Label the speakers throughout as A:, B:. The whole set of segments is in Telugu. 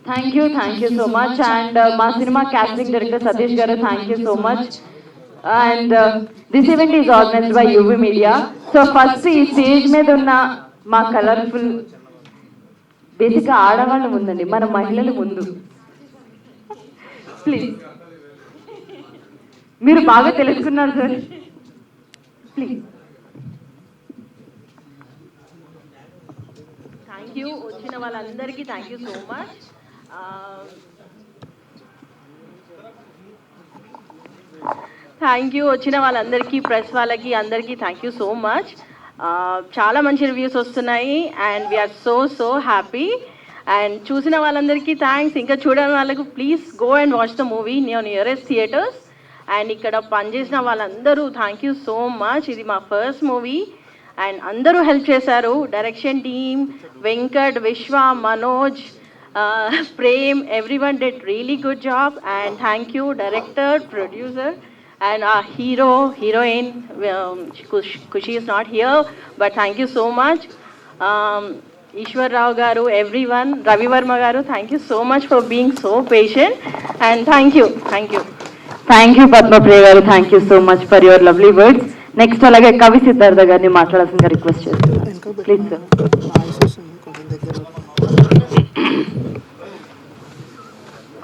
A: Thank you so much. And my cinema casting director Satish Garu, thank you so much. And this event is organized by UV Media. So first ఈ స్టేజ్ మీద ఉన్న మా కలర్ఫుల్ బేసిక్గా ఆడవాళ్ళు ముందండి, మన మహిళలు ముందు ప్లీజ్. మీరు బాగా తెలుసుకున్నారు సార్, ప్లీజ్. Thank you. వచ్చిన వాళ్ళందరికీ thank you so much. Thank you. వచ్చిన వాళ్ళందరికీ, ప్రెస్ వాళ్ళకి అందరికీ థ్యాంక్ యూ సో మచ్. చాలా మంచి రివ్యూస్ వస్తున్నాయి and we're so happy. And చూసిన వాళ్ళందరికీ థ్యాంక్స్. ఇంకా చూడని వాళ్ళకు please go and watch the movie in your nearest theatres. And ఇక్కడ పనిచేసిన వాళ్ళందరూ థ్యాంక్ యూ సో మచ్. ఇది మా ఫస్ట్ మూవీ అండ్ అందరూ హెల్ప్ చేశారు. Direction team, Venkat, Vishwa, Manoj, Prem, everyone did really good job. And thank you director, producer and our heroine, Kushi is not here, but thank you so much. Ishwar Rao garu, everyone, Ravi Verma garu, thank you so much for being so patient, and thank you Padma Priya garu, thank you so much for your lovely words. Next alage Kavi Siddhartha garni maatladalsinదిగా రిక్వెస్ట్ చేస్తున్నాను, ప్లీజ్ సార్.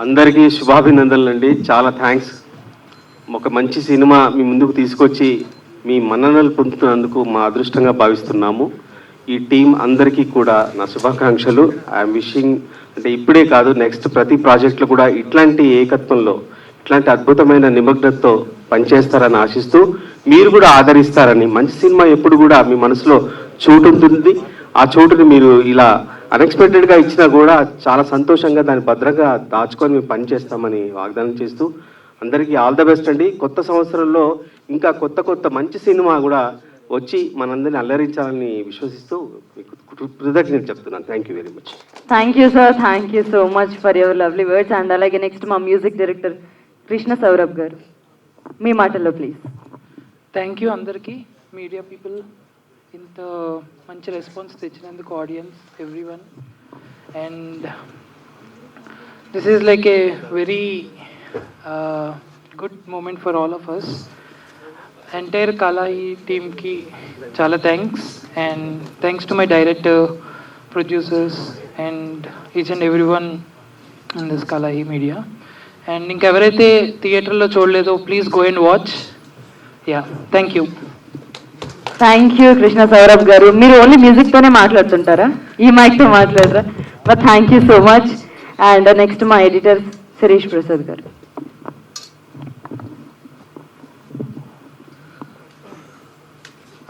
B: అందరికీ శుభాభినందనలండి. చాలా థ్యాంక్స్. ఒక మంచి సినిమా మీ ముందుకు తీసుకొచ్చి మీ మన్ననలు పొందుతున్నందుకు మా అదృష్టంగా భావిస్తున్నాము. ఈ టీం అందరికీ కూడా నా శుభాకాంక్షలు. ఐఎమ్ విషింగ్, అంటే ఇప్పుడే కాదు, నెక్స్ట్ ప్రతి ప్రాజెక్టులో కూడా ఇట్లాంటి ఏకత్వంలో, ఇట్లాంటి అద్భుతమైన నిమగ్నతతో పనిచేస్తారని ఆశిస్తూ, మీరు కూడా ఆదరిస్తారని. మంచి సినిమా ఎప్పుడు కూడా మీ మనసులో చోటు ఉంటుంది. ఆ చోటుని మీరు ఇలా అన్ఎక్స్పెక్టెడ్గా ఇచ్చినా కూడా చాలా సంతోషంగా దాన్ని భద్రంగా దాచుకొని మేము పనిచేస్తామని వాగ్దానం చేస్తూ అందరికీ ఆల్ ద బెస్ట్ అండి. కొత్త సంవత్సరంలో ఇంకా కొత్త మంచి సినిమా కూడా వచ్చి మనందరినీ అల్లరించాలని విశ్వసిస్తూ కృతజ్ఞతలు చెప్తున్నాను. Thank you very much.
A: Thank you sir, thank you so much for your lovely words. And అలాగే నెక్స్ట్ మా మ్యూజిక్ డైరెక్టర్ కృష్ణ సౌరభ్ గారు, మీ మాటల్లో ప్లీజ్.
C: థ్యాంక్ యూ అందరికీ, మీడియా పీపుల్, ఇంత మంచి రెస్పాన్స్ తెచ్చినందుకు, audience, everyone. And this is like a very good moment for all of us. Entire Kalahi టీమ్కి చాలా thanks. And thanks to my director, producers and each and every one in this Kalahi media. And ఇంకెవరైతే థియేటర్లో చూడలేదో please go and watch. Yeah, thank you.
A: Thank you Krishna Saurabh గారు. మీరు ఓన్లీ మ్యూజిక్తోనే మాట్లాడుతుంటారా, ఈ మైక్తో మాట్లాడరా? But thank you so much. And next మా ఎడిటర్ శిరీష్ ప్రసాద్ గారు.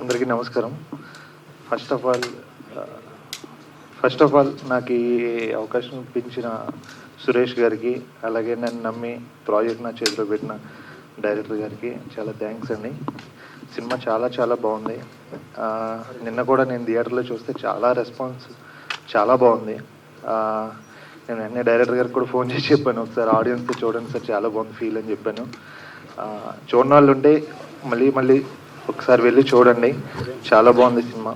D: అందరికీ నమస్కారం. ఫస్ట్ ఆఫ్ ఆల్ నాకు ఈ అవకాశం ఇప్పించిన సురేష్ గారికి, అలాగే నన్ను నమ్మి ప్రాజెక్ట్ నా చేతిలో పెట్టిన డైరెక్టర్ గారికి చాలా థ్యాంక్స్ అండి. సినిమా చాలా బాగుంది. నిన్న కూడా నేను థియేటర్లో చూస్తే చాలా రెస్పాన్స్ చాలా బాగుంది. నేను వెంటనే డైరెక్టర్ గారికి కూడా ఫోన్ చేసి చెప్పాను, ఒకసారి ఆడియన్స్తో చూడండి సార్, చాలా బాగుంది ఫీల్ అని చెప్పాను. చూడని వాళ్ళు ఉంటే మళ్ళీ ఒకసారి వెళ్ళి చూడండి, చాలా బాగుంది సినిమా.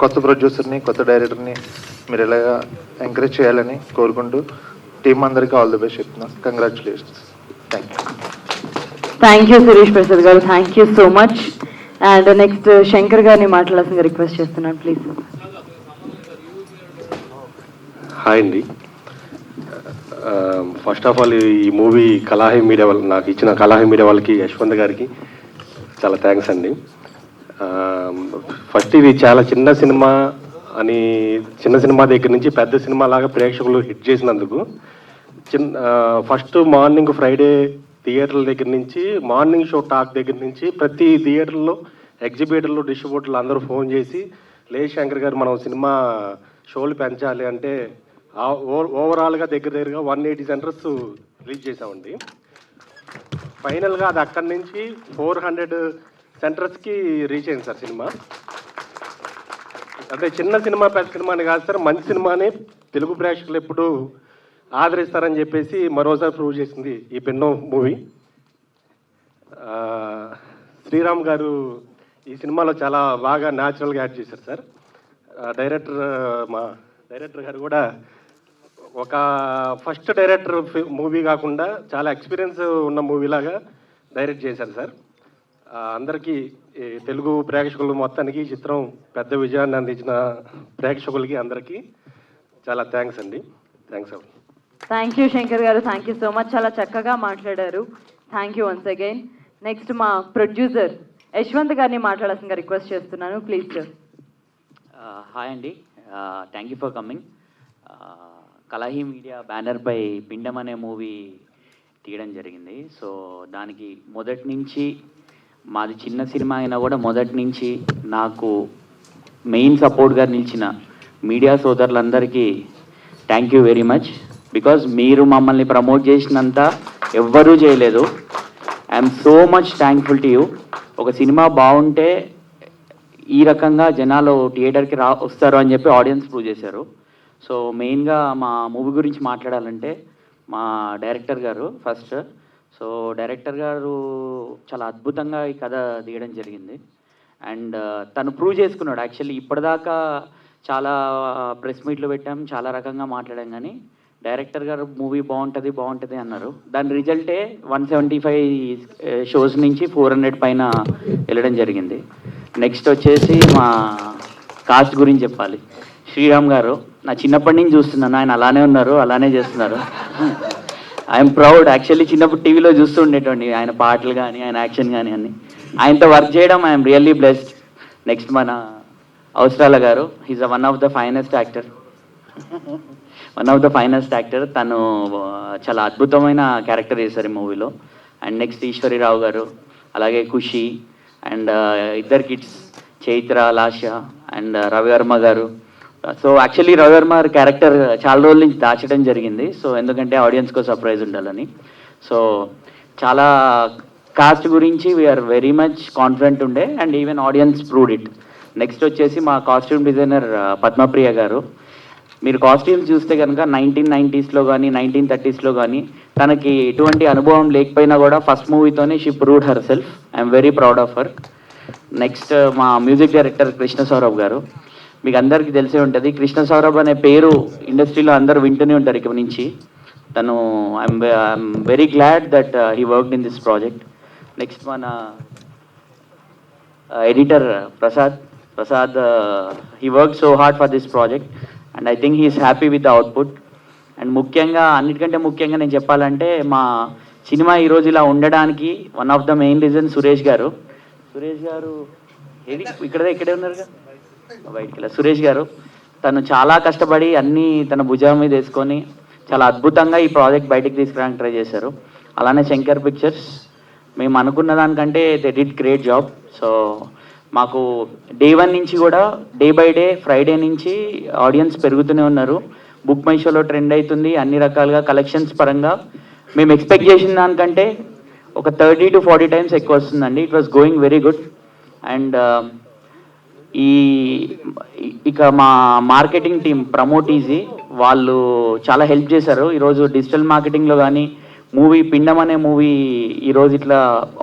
D: కొత్త ప్రొడ్యూసర్ని, కొత్త డైరెక్టర్ని మీరు ఎలాగా ఎంకరేజ్ చేయాలని కోరుకుంటూ టీం అందరికీ ఆల్ ది బెస్ట్ చెప్తున్నాను. Congratulations.
A: Thank you Shirish Prasad గారు, thank you so much. And next Shankar గారిని మాట్లాడాల్సిందిగా రిక్వెస్ట్ చేస్తున్నాను, ప్లీజ్.
B: హాయ్ అండి. ఫస్ట్ ఆఫ్ ఆల్ ఈ మూవీ కలాహి మీడియా వాళ్ళు నాకు ఇచ్చిన కలాహి మీడియా వాళ్ళకి, యశ్వంత్ గారికి చాలా థ్యాంక్స్ అండి. ఫస్ట్ ఇది చాలా చిన్న సినిమా దగ్గర నుంచి పెద్ద సినిమా లాగా ప్రేక్షకులు హిట్ చేసినందుకు ఫస్ట్ మార్నింగ్ ఫ్రైడే థియేటర్ల దగ్గర నుంచి, మార్నింగ్ షో టాక్ దగ్గర నుంచి ప్రతి థియేటర్లో, ఎగ్జిబిటర్లు, డిస్ట్రిబ్యూటర్లు అందరూ ఫోన్ చేసి, లే శంకర్ గారు మనం సినిమా షోలు పెంచాలి అంటే ఓవరాల్గా దగ్గరగా 180 సెంటర్స్ రిలీజ్ చేసామండి. ఫైనల్గా అది అక్కడి నుంచి 400 సెంటర్స్కి రీచ్ అయింది సార్ సినిమా. అంటే చిన్న సినిమా పెద్ద సినిమా అని కాదు సార్, మంచి సినిమాని తెలుగు ప్రేక్షకులు ఎప్పుడు ఆదరిస్తారని చెప్పేసి మరోసారి ప్రూవ్ చేసింది ఈ పెన్నో మూవీ. శ్రీరామ్ గారు
E: ఈ సినిమాలో చాలా బాగా న్యాచురల్గా యాడ్ చేశారు సార్. మా డైరెక్టర్ గారు కూడా ఒక ఫస్ట్ డైరెక్టర్ మూవీ కాకుండా చాలా ఎక్స్పీరియన్స్ ఉన్న మూవీలాగా డైరెక్ట్ చేశారు సార్. అందరికీ ఈ తెలుగు ప్రేక్షకులు మొత్తానికి ఈ చిత్రం పెద్ద విజయాన్ని అందించిన ప్రేక్షకులకి అందరికీ చాలా థ్యాంక్స్ అండి. థ్యాంక్స్ అండి.
F: థ్యాంక్ యూ శంకర్ గారు, థ్యాంక్ యూ సో మచ్. చాలా చక్కగా మాట్లాడారు. Thank you once again. Next మా ప్రొడ్యూసర్ యశ్వంత్ గారిని మాట్లాడాల్సిందిగా రిక్వెస్ట్ చేస్తున్నాను, ప్లీజ్ సార్.
G: హాయ్ అండి, thank you for coming. Kalahi media బ్యానర్పై పిండం అనే మూవీ తీయడం జరిగింది. సో దానికి మొదటి నుంచి, మాది చిన్న సినిమా అయినా కూడా మొదటి నుంచి నాకు మెయిన్ సపోర్ట్గా నిలిచిన మీడియా సోదరులందరికీ thank you very much. Because మీరు మమ్మల్ని ప్రమోట్ చేసినంత ఎవ్వరూ చేయలేదు. I'm so much thankful to you. ఒక సినిమా బాగుంటే ఈ రకంగా జనాలు థియేటర్కి వస్తారు అని చెప్పి ఆడియన్స్ ప్రూవ్ చేశారు. సో మెయిన్గా మా మూవీ గురించి మాట్లాడాలంటే మా డైరెక్టర్ గారు ఫస్ట్. సో డైరెక్టర్ గారు చాలా అద్భుతంగా ఈ కథ తీయడం జరిగింది. అండ్ తను ప్రూవ్ చేసుకున్నాడు. యాక్చువల్లీ ఇప్పటిదాకా చాలా ప్రెస్ మీట్లు పెట్టాం, చాలా రకంగా మాట్లాడాం, కానీ డైరెక్టర్ గారు మూవీ బాగుంటుంది అన్నారు. దాని రిజల్టే 175 షోస్ నుంచి 400 పైన వెళ్ళడం జరిగింది. నెక్స్ట్ వచ్చేసి మా కాస్ట్ గురించి చెప్పాలి. శ్రీరామ్ గారు నా చిన్నప్పటి నుంచి చూస్తున్నాను, ఆయన అలానే ఉన్నారు, అలానే చేస్తున్నారు. I'm proud. యాక్చువల్లీ చిన్నప్పుడు టీవీలో చూస్తూ ఉండేటండి ఆయన పాటలు కానీ ఆయన యాక్షన్ కానీ అన్ని. ఆయనతో వర్క్ చేయడం ఐఎమ్ రియల్లీ బ్లెస్డ్. నెక్స్ట్ మన Avasarala garu, he's one of the finest actor. తను చాలా అద్భుతమైన క్యారెక్టర్ చేశారు ఈ మూవీలో. అండ్ నెక్స్ట్ ఈశ్వరిరావు గారు, అలాగే ఖుషి, అండ్ ఇద్దరు కిడ్స్ చైత్ర, లాష అండ్ రవివర్మ గారు. సో యాక్చువల్లీ రవివర్మ క్యారెక్టర్ చాలా రోజుల నుంచి దాచడం జరిగింది. సో ఎందుకంటే ఆడియన్స్కో సర్ప్రైజ్ ఉండాలని. సో చాలా కాస్ట్ గురించి వీఆర్ వెరీ మచ్ కాన్ఫిడెంట్ ఉండే, and even audience proved it. Next వచ్చేసి మా కాస్ట్యూమ్ డిజైనర్ పద్మప్రియ గారు. మీరు కాస్ట్యూమ్స్ చూస్తే కనుక 1990s కానీ 1930s కానీ తనకి ఎటువంటి అనుభవం లేకపోయినా కూడా ఫస్ట్ మూవీతోనే she proved herself. I'm very proud of her. Next మా మ్యూజిక్ డైరెక్టర్ కృష్ణ సౌరభ్ గారు. మీకు అందరికీ తెలిసే ఉంటుంది, కృష్ణ సౌరభ్ అనే పేరు ఇండస్ట్రీలో అందరూ వింటూనే ఉంటారు ఇక నుంచి. తను I'm very glad that he worked in this project. Next మన editor Prasad he work so hard for this project and I think he's happy with the output. And ముఖ్యంగా, అన్నిటికంటే ముఖ్యంగా నేను చెప్పాలంటే మా సినిమా ఈరోజు ఇలా ఉండడానికి one of the main reason Suresh గారు ఇక్కడే ఉన్నారుగా బయటికి. సురేష్ గారు తను చాలా కష్టపడి అన్నీ తన భుజం మీద వేసుకొని చాలా అద్భుతంగా ఈ ప్రాజెక్ట్ బయటికి తీసుకురావడానికి ట్రై చేశారు. అలానే శంకర్ పిక్చర్స్, మేము అనుకున్న దానికంటే they did great job. So మాకు డే 1 నుంచి కూడా డే బై డే ఫ్రైడే నుంచి ఆడియన్స్ పెరుగుతూనే ఉన్నారు. బుక్ మై షోలో ట్రెండ్ అవుతుంది. అన్ని రకాలుగా కలెక్షన్స్ పరంగా మేము ఎక్స్పెక్ట్ చేసిన దానికంటే ఒక 30 to 40 టైమ్స్ ఎక్కువ వస్తుందండి. It was going very good. And ఇక మా మార్కెటింగ్ టీం ప్రమోట్ ఈజీ వాళ్ళు చాలా హెల్ప్ చేశారు. ఈరోజు డిజిటల్ మార్కెటింగ్లో కానీ మూవీ పిండం అనే మూవీ ఈరోజు ఇట్లా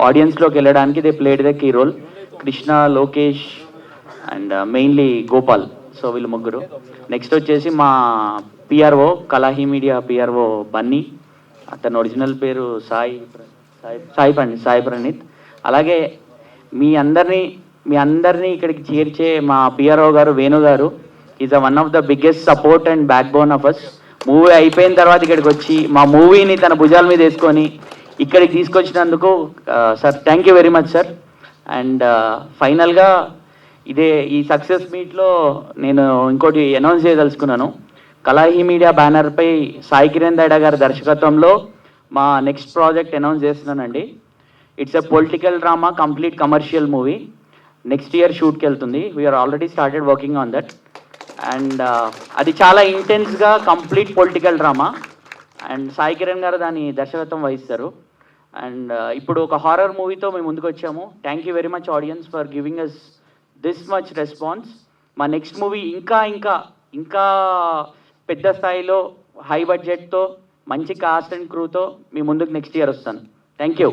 G: ఆడియన్స్లోకి వెళ్ళడానికి they played the key role. Krishna, Lokesh and mainly Gopal. So వీళ్ళు ముగ్గురు. నెక్స్ట్ వచ్చేసి మా PRO, Kalahi media PRO Bunny. అతని ఒరిజినల్ పేరు సాయి ప్రణీత్. అలాగే మీ అందరినీ ఇక్కడికి చేర్చే మా PRO garu Venu garu. Is one of the biggest support and backbone of us. Movie అయిపోయిన తర్వాత ఇక్కడికి వచ్చి మా మూవీని తన భుజాల మీద వేసుకొని ఇక్కడికి తీసుకొచ్చినందుకు sir thank you very much sir. And ఫైనల్గా ఈ సక్సెస్ మీట్లో నేను ఇంకోటి అనౌన్స్ చేయదలుచుకున్నాను. కలాహి మీడియా బ్యానర్పై సాయి కిరణ్ దైడా గారి దర్శకత్వంలో మా నెక్స్ట్ ప్రాజెక్ట్ అనౌన్స్ చేస్తున్నానండి. It's a political drama, complete commercial movie. Next year షూట్కి వెళ్తుంది. We're already started working on that. And అది చాలా ఇంటెన్స్గా complete political drama. And Sai Kiran గారు దాని దర్శకత్వం వహిస్తారు. అండ్ ఇప్పుడు ఒక హారర్ మూవీతో మేము ముందుకు వచ్చాము. Thank you very much audience for giving us this much response. మా నెక్స్ట్ మూవీ ఇంకా పెద్ద స్థాయిలో హై బడ్జెట్తో మంచి కాస్ట్ అండ్ క్రూతో మీ ముందుకు నెక్స్ట్ ఇయర్ వస్తాను. Thank you.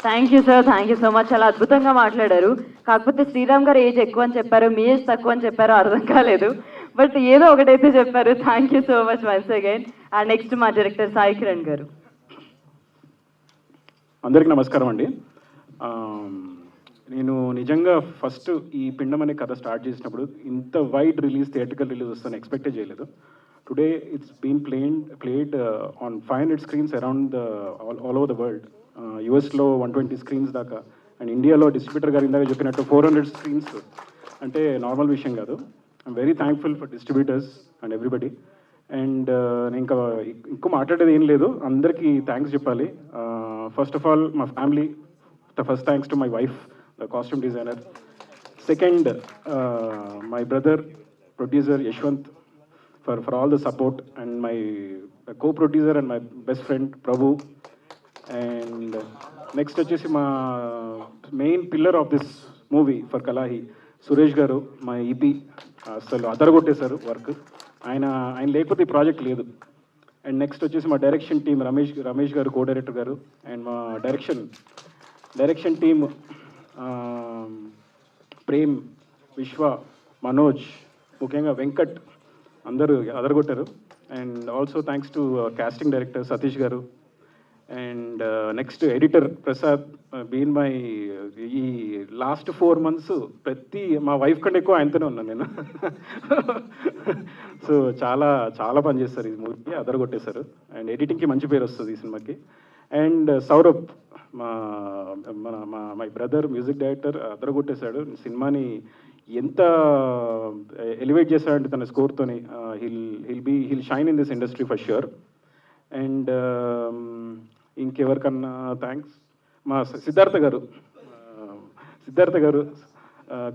F: Thank you sir, thank you so much. చాలా అద్భుతంగా మాట్లాడారు. కాకపోతే శ్రీరామ్ గారు ఏజ్ ఎక్కువ అని చెప్పారు, మీ ఏజ్ తక్కువ అని చెప్పారు, అర్థం కాలేదు. బట్ ఏదో ఒకటైతే చెప్పారు. Thank you so much once again. And next మా డైరెక్టర్ సాయి కిరణ్ గారు.
H: అందరికీ నమస్కారం అండి. నేను నిజంగా ఫస్ట్ ఈ పిండం అనే కథ స్టార్ట్ చేసినప్పుడు ఇంత వైడ్ రిలీజ్, థియేట్రికల్ రిలీజ్ వస్తుందని ఎక్స్పెక్టే చేయలేదు. Today it's been played on 500 screens around all over the world. యూఎస్లో 120 స్క్రీన్స్ దాకా, అండ్ ఇండియాలో డిస్ట్రిబ్యూటర్ గారు ఇందాక చెప్పినట్టు 400 స్క్రీన్స్ అంటే నార్మల్ విషయం కాదు. I'm very thankful for distributors and everybody. And నేను ఇంకా ఎక్కువ మాట్లాడేది ఏం లేదు, అందరికీ థ్యాంక్స్ చెప్పాలి. ఫస్ట్ ఆఫ్ ఆల్ మా family, first thanks to my wife, the costume designer. Second, my brother, producer Yashwant, for all the support, and my co-producer and my best friend Prabhu. And next వచ్చేసి మా main pillar of this movie for Kalahi Suresh గారు, మా ఈపీ. అసలు అదరగొట్టేశారు వర్క్. ఆయన లేకపోతే ఈ ప్రాజెక్ట్ లేదు. అండ్ నెక్స్ట్ వచ్చేసి మా direction team Ramesh garu, co director garu. And మా డైరెక్షన్ టీమ్ ప్రేమ్, విశ్వ, మనోజ్, ముఖ్యంగా వెంకట్, అందరూ అదరగొట్టారు. And also thanks to casting director Satish garu. And next editor Prasad, been my ఈ లాస్ట్ 4 months మా వైఫ్ కంటే ఎక్కువ ఆయనతోనే ఉన్నాను నేను. సో చాలా పని చేస్తారు ఈ మూవీకి, అదరగొట్టేశారు. అండ్ ఎడిటింగ్కి మంచి పేరు వస్తుంది ఈ సినిమాకి. And Saurabh, my brother, music director, అదరగొట్టేశాడు. సినిమాని ఎంత ఎలివేట్ చేశాడంటే తన స్కోర్తోని. He'll shine in this industry for sure. And ఇంకెవరికన్నా థ్యాంక్స్, మా సిద్ధార్థ గారు,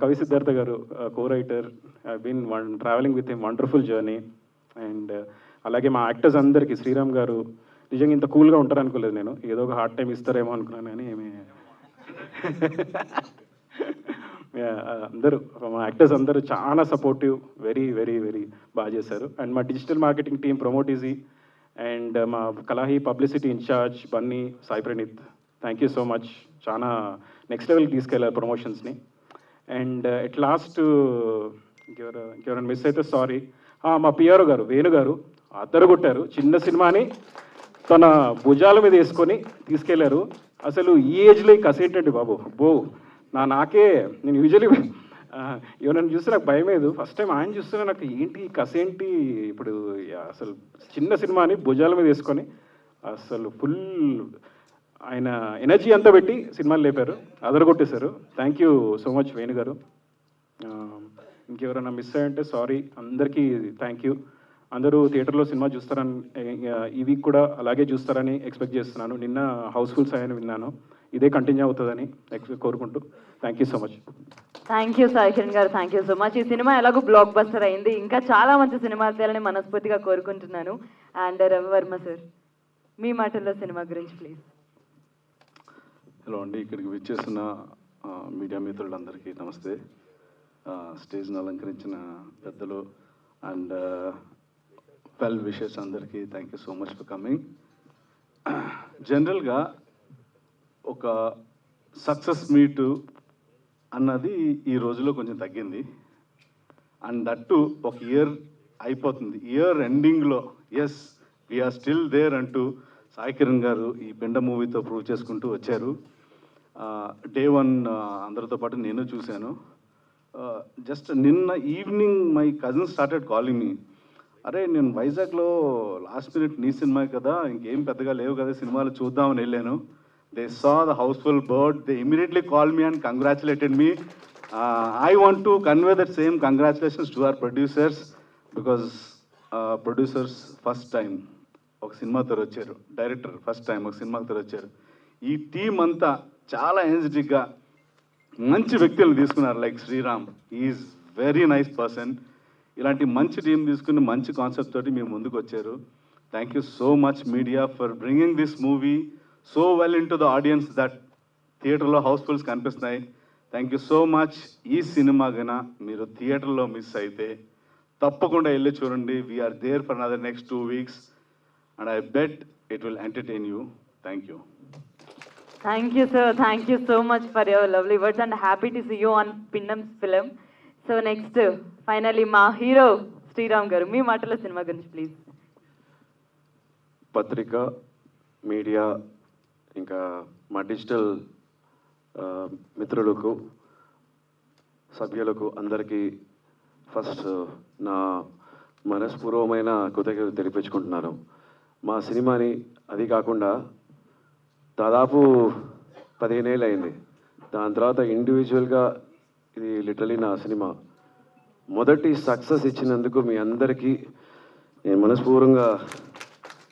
H: కవి Siddhartha garu, co writer. Been travelling with him, wonderful journey. And అలాగే మా యాక్టర్స్ అందరికీ, శ్రీరామ్ గారు, నిజంగా ఇంత కూల్గా ఉంటారు అనుకోలేదు నేను. ఏదో ఒక హార్డ్ టైం ఇస్తారేమో అనుకున్నాను, కానీ ఏమి అందరూ మా యాక్టర్స్ అందరూ చాలా సపోర్టివ్, వెరీ వెరీ వెరీ బాగా చేశారు. అండ్ మా digital marketing team promote easy, and మా Kalahi publicity incharge Bunny, Sai Praneeth, thank you so much. చాలా నెక్స్ట్ లెవెల్కి తీసుకెళ్ళారు ప్రమోషన్స్ని. అండ్ ఎట్ లాస్ట్ ఇంకెవరైనా మిస్ అయితే సారీ. మా పిఆర్ఓ గారు, వేణు గారు, అద్దరగొట్టారు. చిన్న సినిమాని తన భుజాల మీద వేసుకొని తీసుకెళ్లారు. అసలు ఈ ఏజ్లో కసేంటండి బాబు, నేను యూజువలీ ఎవరైనా చూస్తే నాకు భయం లేదు. ఫస్ట్ టైం ఆయన చూస్తున్నా నాకు ఏంటి కసేంటి. ఇప్పుడు అసలు చిన్న సినిమాని భుజాల మీద వేసుకొని అసలు ఫుల్ ఆయన ఎనర్జీ అంతా పెట్టి సినిమాలు లేపారు, అదరగొట్టేశారు. Thank you so much Venu garu. ఇంకెవరైనా మిస్ అయ్యంటే సారీ. అందరికీ థ్యాంక్ యూ. అందరూ థియేటర్లో సినిమా చూస్తారని, ఈ వీక్ కూడా అలాగే చూస్తారని ఎక్స్పెక్ట్ చేస్తున్నాను. నిన్న హౌస్ఫుల్స్ అయ్యని విన్నాను, ఇదే కంటిన్యూ అవుతుందని కోరుకుంటూ thank you so much.
F: Thank you Sai Kiran గారు, థ్యాంక్ యూ సో మచ్. ఈ సినిమా ఎలాగో బ్లాక్ బస్టర్ అయింది, ఇంకా చాలా మంచి సినిమాలు తీయాలని మనస్ఫూర్తిగా కోరుకుంటున్నాను. అండ్ రవివర్మ సార్, మీ మాటల్లో సినిమా గురించి ప్లీజ్.
I: హలో అండి, ఇక్కడికి విచ్చేసిన మీడియా మిత్రులందరికీ నమస్తే. స్టేజ్ను అలంకరించిన పెద్దలు అండ్ వెల్ విషెస్ అందరికీ thank you so much for coming. జనరల్గా ఒక సక్సెస్ మీటు అన్నది ఈ రోజులో కొంచెం తగ్గింది. అండ్ దట్టు ఒక ఇయర్ అయిపోతుంది. ఇయర్ ఎండింగ్లో ఎస్ వీఆర్ స్టిల్ దేర్ అంటూ సాయి కిరణ్ గారు ఈ పిండ మూవీతో ప్రూవ్ చేసుకుంటూ వచ్చారు. డే 1 అందరితో పాటు నేను చూశాను. జస్ట్ నిన్న evening my cousin started calling మీ, అరే నేను వైజాగ్లో లాస్ట్ మినిట్ నీ సినిమా కదా, ఇంకేం పెద్దగా లేవు కదా సినిమాలు చూద్దామని వెళ్ళాను. They saw the house full board, they immediately call me and congratulated me. I want to convey that same congratulations to our producers, because producers first time ఒక సినిమాతో వచ్చారు, డైరెక్టర్ ఫస్ట్ టైం ఒక సినిమాతో వచ్చారు. ఈ టీం అంతా చాలా ఎనర్జెటిక్గా మంచి వ్యక్తులను తీసుకున్నారు. Like Sriram, is very nice person. ఇలాంటి మంచి టీం తీసుకుని మంచి కాన్సెప్ట్ తోటి మీరు ముందుకు వచ్చారు. Thank you so much media for bringing this movie so well in to the audience that థియేటర్లో హౌస్ఫుల్స్ కనిపిస్తున్నాయి. Thank you so much. ఈ సినిమా గన మీరు థియేటర్లో మిస్ అయితే తప్పకుండా వెళ్ళి చూడండి. We're there for another next 2 weeks and I bet it will entertain you. Thank you.
F: Thank you, sir. Thank you so much for your lovely words and happy to see you on Pindam's film. So next, finally, మా హీరో శ్రీరామ్ గారు మీ మాటలో సినిమా గురించి ప్లీజ్.
J: పత్రిక మీడియా ఇంకా మా డిజిటల్ మిత్రులకు సభ్యులకు అందరికీ ఫస్ట్ నా మనస్పూర్వమైన కృతజ్ఞతలు తెలిపించుకుంటున్నాను. మా సినిమాని అది కాకుండా దాదాపు 15 ఏళ్ళు అయింది. దాని తర్వాత ఇండివిజువల్గా ఇది లిటరలీ నా సినిమా మొదటి సక్సెస్ ఇచ్చినందుకు మీ అందరికీ నేను మనస్పూర్వంగా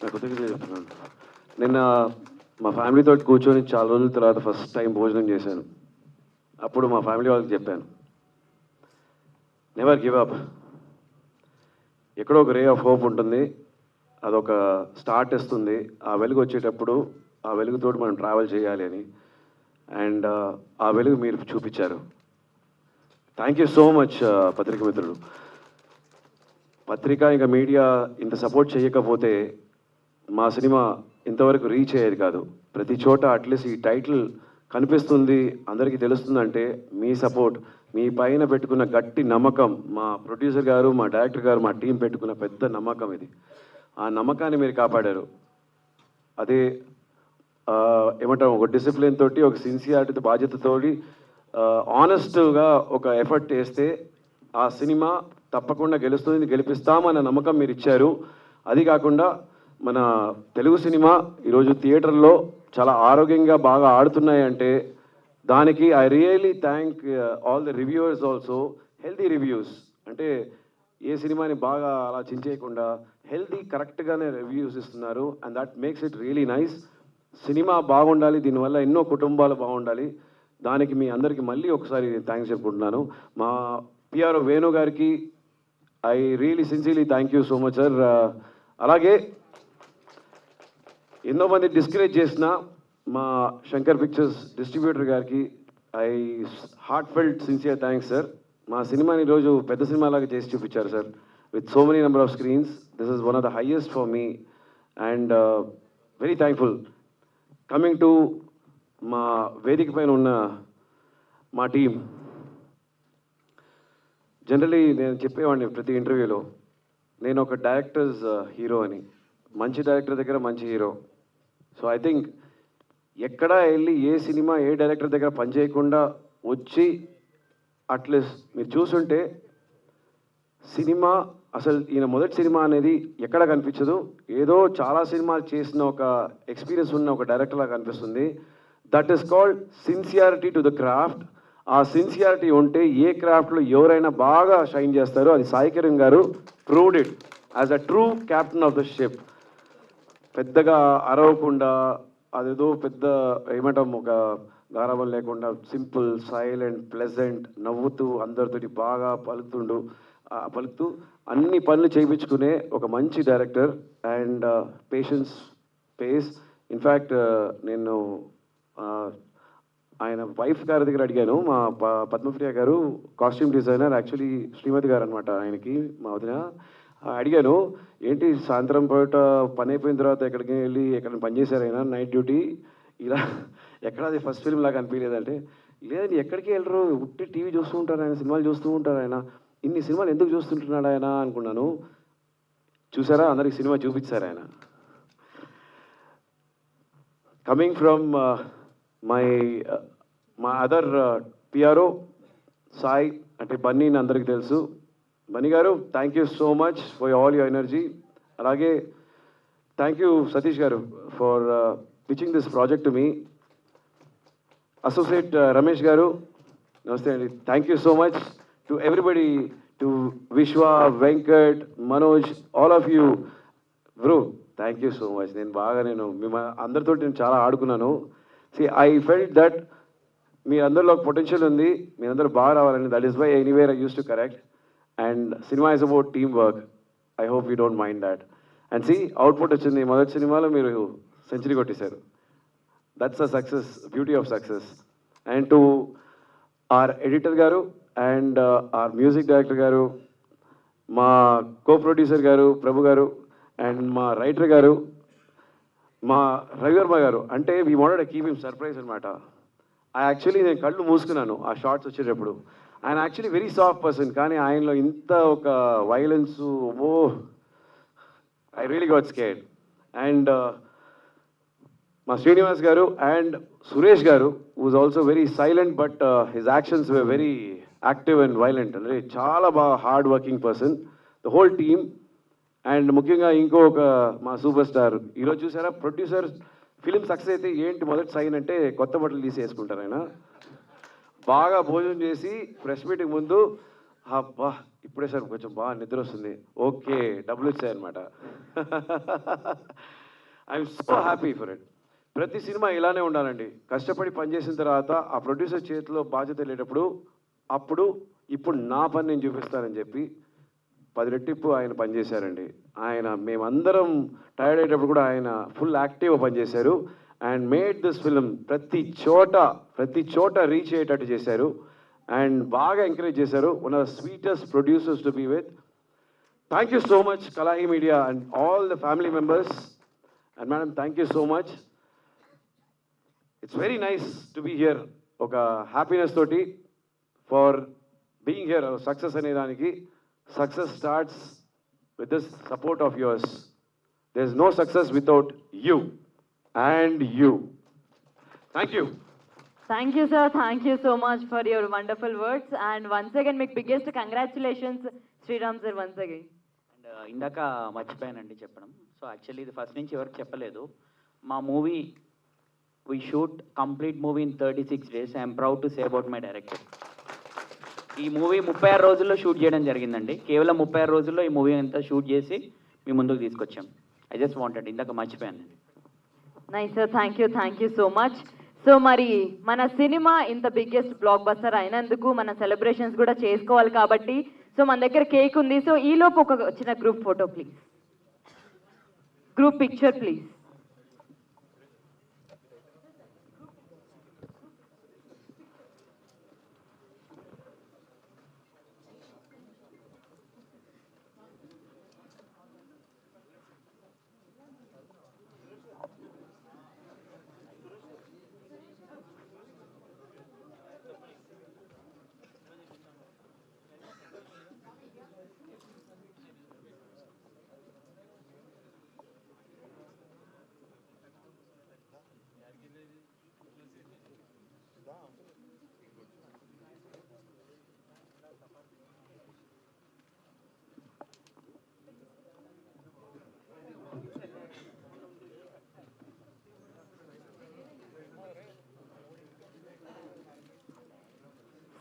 J: నా కృతజ్ఞతలు చెప్తున్నాను. నిన్న మా ఫ్యామిలీతో కూర్చొని చాలా రోజుల తర్వాత ఫస్ట్ టైం భోజనం చేశాను. అప్పుడు మా ఫ్యామిలీ వాళ్ళకి చెప్పాను, నెవర్ గివ్ అప్. ఎక్కడో ఒక రే ఆఫ్ హోప్ ఉంటుంది, అదొక స్టార్ట్ ఇస్తుంది. ఆ వెలుగు వచ్చేటప్పుడు ఆ వెలుగుతోటి మనం ట్రావెల్ చేయాలి అని. అండ్ ఆ వెలుగు మీరు చూపించారు. థ్యాంక్ యూ సో మచ్ పత్రిక మిత్రులు. పత్రిక ఇంకా మీడియా ఇంత సపోర్ట్ చేయకపోతే మా సినిమా ఇంతవరకు రీచ్ అయ్యేది కాదు. ప్రతి చోట అట్లీస్ట్ ఈ టైటిల్ కనిపిస్తుంది, అందరికీ తెలుస్తుందంటే మీ సపోర్ట్, మీ పైన పెట్టుకున్న గట్టి నమ్మకం, మా ప్రొడ్యూసర్ గారు, మా డైరెక్టర్ గారు, మా టీం పెట్టుకున్న పెద్ద నమ్మకం ఇది. ఆ నమ్మకాన్ని మీరు కాపాడారు. అదే ఏమంటాం, ఒక డిసిప్లిన్ తోటి, ఒక సిన్సియారిటీతో, బాధ్యతతోటి, ఆనెస్ట్గా ఒక ఎఫర్ట్ వేస్తే ఆ సినిమా తప్పకుండా గెలుస్తుంది, గెలిపిస్తామన్న నమ్మకం మీరు ఇచ్చారు. అది కాకుండా మన తెలుగు సినిమా ఈరోజు థియేటర్లో చాలా ఆరోగ్యంగా బాగా ఆడుతున్నాయంటే దానికి I really thank all the reviewers also. Healthy reviews అంటే ఏ సినిమాని బాగా అలా చించేయకుండా హెల్తీ కరెక్ట్గానే రివ్యూస్ ఇస్తున్నారు. And that makes it really nice. Cinema బాగుండాలి, దీనివల్ల ఎన్నో కుటుంబాలు బాగుండాలి. దానికి మీ అందరికీ మళ్ళీ ఒకసారి థ్యాంక్స్ చెప్పుకుంటున్నాను. మా పిఆర్ఓ వేణు గారికి I really sincerely thank you so much sir. అలాగే ఎన్నో మంది డిస్కరేజ్ చేసిన మా శంకర్ పిక్చర్స్ డిస్ట్రిబ్యూటర్ గారికి I heart felt sincere thanks sir. మా సినిమాని ఈరోజు పెద్ద సినిమాలాగా చేసి చూపించారు sir, with so many number of screens. This is one of the highest for me and very thankful. Coming to మా వేదిక పైన ఉన్న మా టీం, జనరలీ నేను చెప్పేవాడిని ప్రతి ఇంటర్వ్యూలో, నేను ఒక డైరెక్టర్స్ హీరో అని. మంచి డైరెక్టర్ దగ్గర మంచి హీరో. సో ఐ థింక్ ఎక్కడా వెళ్ళి ఏ సినిమా ఏ డైరెక్టర్ దగ్గర పనిచేయకుండా వచ్చి అట్లీస్ట్ మీరు చూసుంటే సినిమా అసలు ఈయన మొదటి సినిమా అనేది ఎక్కడ కనిపించదు. ఏదో చాలా సినిమాలు చేసిన ఒక ఎక్స్పీరియన్స్ ఉన్న ఒక డైరెక్టర్లా కనిపిస్తుంది. That is called sincerity to the craft. ఆ సిన్సియారిటీ ఉంటే ఏ క్రాఫ్ట్లో ఎవరైనా బాగా షైన్ చేస్తారో అది సాయి కిరణ్ గారు proved it as a true captain of the ship. పెద్దగా అరవకుండా, అదేదో పెద్ద ఏమంటాం, ఒక గారాబం లేకుండా సింపుల్, సైలెంట్, ప్లెజెంట్, నవ్వుతూ అందరితోటి బాగా పలుకుతూ అన్ని పనులు చేయించుకునే ఒక మంచి director. And patience pace. In fact నేను ఆయన వైఫ్ గారి దగ్గర అడిగాను, మా పద్మప్రియ గారు కాస్ట్యూమ్ డిజైనర్, యాక్చువల్లీ శ్రీమతి గారు అనమాట ఆయనకి, మా వదిన. అడిగాను, ఏంటి సాయంత్రం పూట పని అయిపోయిన తర్వాత ఎక్కడికి వెళ్ళి ఎక్కడ పనిచేశారైనా నైట్ డ్యూటీ, ఇలా ఎక్కడ అది ఫస్ట్ ఫిల్మ్ లాగా అనిపించలేదంటే, లేదండి ఎక్కడికి వెళ్ళరు, ఉట్టి టీవీ చూస్తూ ఉంటారు ఆయన, సినిమాలు చూస్తూ ఉంటారు ఆయన, ఇన్ని సినిమాలు ఎందుకు చూస్తుంటున్నాడు ఆయన అనుకున్నాను. చూసారా, అందరికి సినిమా చూపించారు ఆయన. కమింగ్ ఫ్రమ్ మా అదర్ పిఆర్ఓ సాయి అంటే బన్నీని అందరికీ తెలుసు. Bunny garu, thank you so much for all your energy. అలాగే thank you Satish garu for pitching this project to me. Associate Ramesh garu, నమస్తే అండి. Thank you so much to everybody, to Vishwa, Venkat, Manoj, all of you bro, thank you so much. నేను అందరితో నేను చాలా ఆడుకున్నాను. ఐ ఫెల్ట్ దట్ మీ అందరిలో ఒక పొటెన్షియల్ ఉంది, మీ అందరూ బాగా రావాలని. That is why anywhere I use to correct. And సినిమా is about team work. I hope you don't mind that. And output వచ్చింది. మొదటి సినిమాలో మీరు సెంచరీ కొట్టేశారు. That's a success, beauty of success. And to our editor గారు అండ్ ఆర్ మ్యూజిక్ డైరెక్టర్ గారు, మా కో ప్రొడ్యూసర్ గారు ప్రభు గారు, అండ్ మా రైటర్ గారు, మా రవివర్మ గారు అంటే we wanted keep him surprise అనమాట. యాక్చువల్లీ నేను కళ్ళు మూసుకున్నాను ఆ షార్ట్స్ వచ్చేటప్పుడు. ఆయన యాక్చువల్లీ వెరీ సాఫ్ట్ పర్సన్, కానీ ఆయనలో ఇంత ఒక violence, oh I really got scared. And మా శ్రీనివాస్ గారు అండ్ సురేష్ గారు was also very silent, but his actions were very active and violent. అంటే చాలా బాగా hard working person, the whole team. And ముఖ్యంగా ఇంకొక మా సూపర్ స్టార్, ఈరోజు చూసారా ప్రొడ్యూసర్ ఫిలిం సక్సెస్ అయితే ఏంటి మొదటి సైన్ అంటే కొత్త బట్టలు తీసేసుకుంటారు. ఆయన బాగా భోజనం చేసి ప్రెస్ మీటింగ్ ముందు అబ్బా ఇప్పుడే సార్ కొంచెం బాగా నిద్ర వస్తుంది, ఓకే డబ్బులు వచ్చాయన్నమాట. I'm so happy for it. ప్రతి సినిమా ఇలానే ఉండాలండి. కష్టపడి పనిచేసిన తర్వాత ఆ ప్రొడ్యూసర్ చేతిలో బాధ్యత వెళ్ళేటప్పుడు అప్పుడు ఇప్పుడు నా పని నేను చూపిస్తానని చెప్పి 10 రెట్టింపు ఆయన పనిచేశారండి. ఆయన మేమందరం టైర్డ్ అయ్యేటప్పుడు కూడా ఆయన ఫుల్ యాక్టివ్గా పనిచేశారు అండ్ మేడ్ దిస్ ఫిలిం ప్రతి చోట రీచ్ అయ్యేటట్టు చేశారు అండ్ బాగా ఎంకరేజ్ చేశారు. One of the sweetest producers to be with. Thank you so much Kalahi media and all the family members. And madam thank you so much. It's very nice to be here. ఒక హ్యాపీనెస్ తోటి ఫర్ బీయింగ్ హియర్. సక్సెస్ అనే దానికి success starts with this support of yours. There is no success without you and you. Thank you.
F: Thank you, sir. Thank you so much for your wonderful words. And once again, make biggest congratulations, Sriram sir, once again.
G: And ఇందాక మర్చిపోయానండి చెప్పడం. సో యాక్చువల్లీ ఇది ఫస్ట్ నుంచి ఎవరికి చెప్పలేదు. మా movie we shoot complete movie in 36 days. I'm proud to say about my director. ఈ మూవీ 36 రోజుల్లో షూట్ చేయడం జరిగిందండి. కేవలం 36 రోజుల్లో ఈ మూవీ అంతా షూట్ చేసి మీ ముందుకు తీసుకొచ్చాం. ఐ జస్ట్ వాంటెడ్, ఇందాక మర్చిపోయాను.
F: Nice, sir. Thank you so much. So మరి మన సినిమా ఇంత బిగ్గెస్ట్ బ్లాక్ బస్టర్ అయినందుకు మన సెలబ్రేషన్స్ కూడా చేసుకోవాలి కాబట్టి సో మన దగ్గర కేక్ ఉంది. సో ఈలోపు ఒక చిన్న group photo please, group picture please.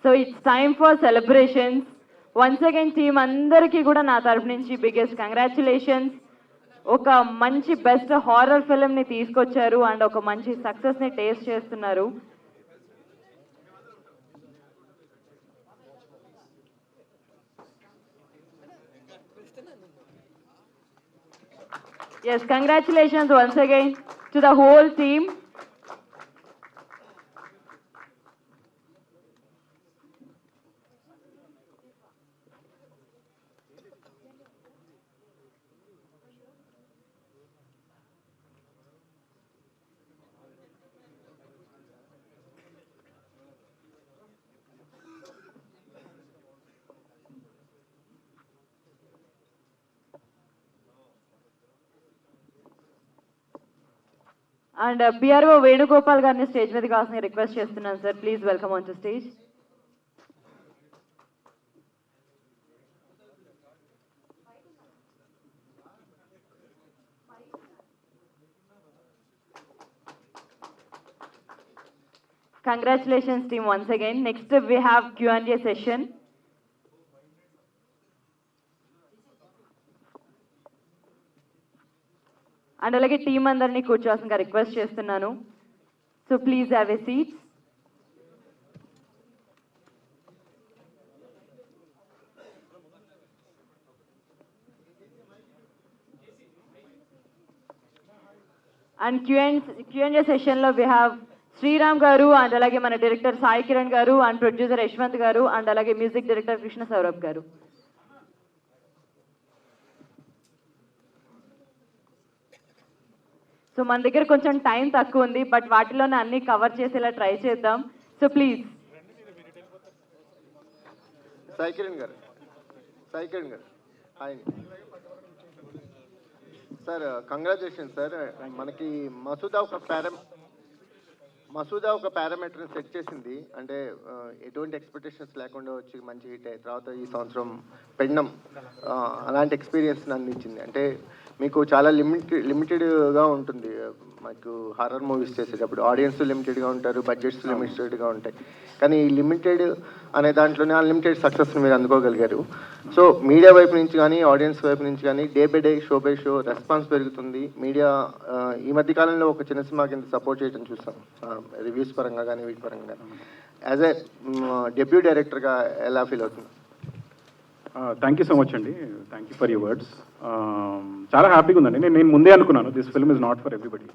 F: So it's time for celebrations. Once again team అందరికీ కూడా నా తరపు నుంచి బిగ్గెస్ట్ కంగ్రాచులేషన్స్. ఒక మంచి బెస్ట్ హారర్ ఫిల్మ్ని తీసుకొచ్చారు అండ్ ఒక మంచి సక్సెస్ని టేస్ట్ చేస్తున్నారు. Yes, congratulations once again to the whole team. And PRO Venugopal గారిని స్టేజ్ మీద కావాల్సిన రిక్వెస్ట్ చేస్తున్నాను sir. Please welcome on to stage. Congratulations team once again. Next we have Q&A session. And అలాగే టీం అందరినీ కూర్చోవాల్సిందిగా రిక్వెస్ట్ చేస్తున్నాను. So please have a seat. And Q&A సెషన్లో వి హ్యావ్ శ్రీరామ్ గారు అండ్ అలాగే మన డైరెక్టర్ సాయి కిరణ్ గారు అండ్ ప్రొడ్యూసర్ యశ్వంత్ గారు అండ్ అలాగే మ్యూజిక్ డైరెక్టర్ కృష్ణ సౌరభ్ గారు. సో సో మన దగ్గర కొంచెం టైం తక్కువ ఉంది, బట్ వాటిలోనే అన్ని కవర్ చేసేలా ట్రై చేద్దాం. So please.
K: సాయి కిరణ్ గారు హాయ్ సార్, కంగ్రాచులేషన్ సార్. మనకి మసూదా ఒక పారామీటర్ని సెట్ చేసింది, అంటే ఎటువంటి ఎక్స్పెక్టేషన్స్ లేకుండా వచ్చి మంచి హిట్ అయిన తర్వాత ఈ సంవత్సరం పెండం అలాంటి ఎక్స్పీరియన్స్ అందించింది. అంటే మీకు చాలా లిమిటెడ్గా ఉంటుంది, మాకు హారర్ మూవీస్ చేసేటప్పుడు ఆడియన్స్ లిమిటెడ్గా ఉంటారు, బడ్జెట్స్ లిమిటెడ్గా ఉంటాయి. కానీ ఈ లిమిటెడ్ అనే దాంట్లోనే అన్లిమిటెడ్ సక్సెస్ని మీరు అందుకోగలిగారు. సో మీడియా వైపు నుంచి కానీ ఆడియన్స్ వైపు నుంచి కానీ day by day, show by show response పెరుగుతుంది. మీడియా ఈ మధ్య కాలంలో ఒక చిన్న సినిమా కింద సపోర్ట్ చేయడం చూస్తాం, రివ్యూస్ పరంగా కానీ వీటి పరంగా కానీ. యాజ్ ఏ డెబ్యూ డైరెక్టర్గా ఎలా ఫీల్ అవుతుంది?
H: థ్యాంక్ యూ సో మచ్ అండి, thank you for your words. చాలా హ్యాపీగా ఉందండి. నేను ముందే అనుకున్నాను this film is not for everybody.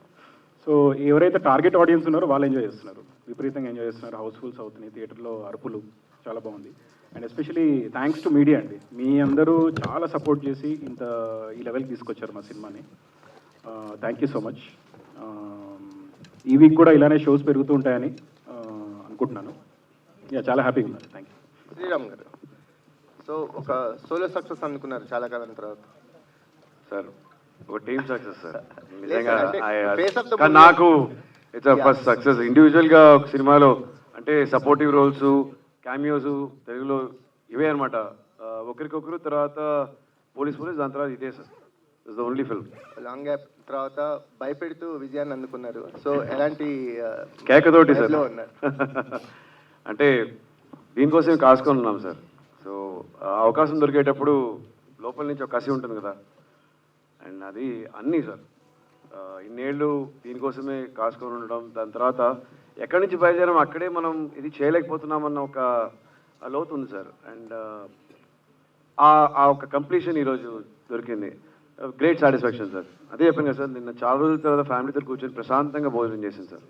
H: So ఎవరైతే టార్గెట్ ఆడియన్స్ ఉన్నారో వాళ్ళు ఎంజాయ్ చేస్తున్నారు, విపరీతంగా ఎంజాయ్ చేస్తున్నారు. హౌస్ఫుల్స్ అవుతున్నాయి, థియేటర్లో అరుపులు, చాలా బాగుంది. And especially thanks to media అండి, మీ అందరూ చాలా సపోర్ట్ చేసి ఈ లెవెల్కి తీసుకొచ్చారు మా సినిమాని. Thank you so much. ఈ వీక్ కూడా ఇలానే షోస్ పెరుగుతూ ఉంటాయని అనుకుంటున్నాను. చాలా హ్యాపీగా ఉన్నారు. Thank you.
K: శ్రీరామ్ గారు, సో ఒక సోలో సక్సెస్ అనుకున్నారు చాలా కాలం తర్వాత.
J: సార్ ఒక team success sir,
K: Face of the
J: నిజంగా నాకు ఇట్స్ ఫస్ట్ సక్సెస్. ఇండివిజువల్గా ఒక సినిమాలో అంటే సపోర్టివ్ రోల్స్, క్యామియోస్ తెలుగులో ఇవే అనమాట. ఒకరికొకరు, తర్వాత పోలీస్ దాని తర్వాత ఇదే sir. It's the only film.
K: Long gap తర్వాత భయపెడుతూ విజయాన్ని అందుకున్నారు. సో ఎలాంటి
J: కేకతోటి సార్
K: ఉన్నారు?
J: అంటే దీనికోసం కాసుకొని ఉన్నాం సార్. సో అవకాశం దొరికేటప్పుడు లోపల నుంచి ఒక కసి ఉంటుంది కదా, అండ్ అది అన్నీ సార్ ఇన్నేళ్ళు దీనికోసమే కాసుకొని ఉండడం. దాని తర్వాత ఎక్కడి నుంచి బయలుదేరాం అక్కడే మనం ఇది చేయలేకపోతున్నామన్న ఒక లోతు ఉంది సార్. అండ్ ఆ ఒక కంప్లీషన్ ఈరోజు దొరికింది. Great satisfaction sir. అదే చెప్పాను కదా సార్, నిన్న చాలా రోజుల తర్వాత ఫ్యామిలీతో కూర్చొని ప్రశాంతంగా భోజనం చేశాను sir.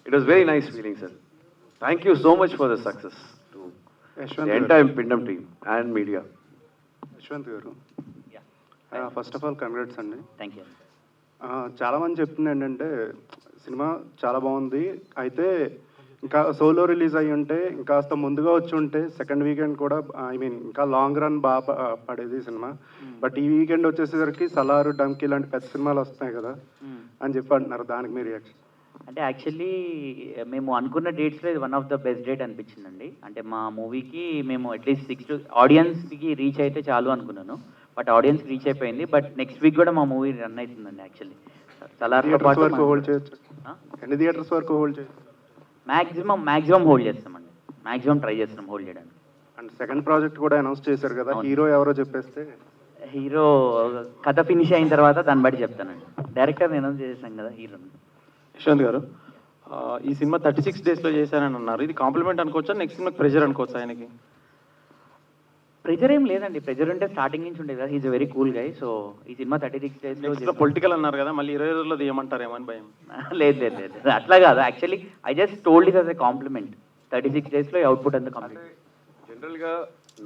J: It was very nice feeling sir. Thank you so much for the success to entire పిండం టీమ్ అండ్ మీడియా.
L: యశ్వంత్ గారు, ఫస్ట్ ఆఫ్ ఆల్ కంగ్రాట్స్ అండి.
G: Thank you.
L: చాలామంది చెప్తుంది ఏంటంటే సినిమా చాలా బాగుంది, అయితే ఇంకా సోలో రిలీజ్ అయ్యి ఉంటే ఇంకాస్త ముందుగా వచ్చి ఉంటే సెకండ్ వీకెండ్ కూడా ఇంకా లాంగ్ రన్ బాగా పడేది సినిమా. బట్ ఈ వీకెండ్ వచ్చేసరికి సలారు, డంకీ లాంటి పెద్ద సినిమాలు వస్తున్నాయి కదా అని చెప్పి అంటున్నారు. దానికి మీ రియాక్షన్?
G: అంటే యాక్చువల్లీ మేము అనుకున్న డేట్స్లో ఇది one of the best date అనిపించిందండి. అంటే మా మూవీకి మేము అట్లీస్ట్ 6 ఆడియన్స్కి రీచ్ అయితే చాలు అనుకున్నాను, బట్ ఆడియన్స్ రీచ్ అయిపోయింది. బట్ నెక్స్ట్ వీక్ కూడా మా మూవీ రన్ అవుతుందండి. యాక్చువల్లీ సలార్తో పాటు
L: హోల్డ్ చేయొచ్చు, ఎన్ని థియేటర్స్ వరకు హోల్డ్ చేయొచ్చు?
G: మ్యాక్సిమం హోల్డ్ చేస్తామండి, మ్యాక్సిమం ట్రై చేస్తున్నాం హోల్డ్ చేయడానికి.
L: అండ్ సెకండ్ ప్రాజెక్ట్ కూడా అనౌన్స్ చేశారు కదా, హీరో ఎవరో చెప్పేస్తే.
G: హీరో కథ ఫినిష్ అయిన తర్వాత దాన్ని బట్టి చెప్తానండి. డైరెక్టర్ అనౌన్స్ చేసాం కదా హీరోని.
M: యశ్వంత్ గారు, ఈ సినిమా 36 డేస్లో చేశానని అన్నారు. ఇది కాంప్లిమెంట్ అనుకోవచ్చా, నెక్స్ట్ సినిమాకి ప్రెజర్ అనుకోవచ్చా ఆయనకి?
G: ప్రెజర్ ఏం లేదండి, ప్రెజర్ ఉంటే స్టార్టింగ్ నుంచి ఉండేది కదా. He's very cool guy. So ఈ సినిమా 36 డేస్లో
M: పొలిటికల్ అన్నారు కదా, మళ్ళీ 20 రోజుల్లో తీయమంటారేమో అని భయం.
G: లేదు అట్లా కాదు. Actually I just told it as a compliment. 36 డేస్లో అవుట్పుట్ అంతా కంప్లీట్.
J: జనరల్గా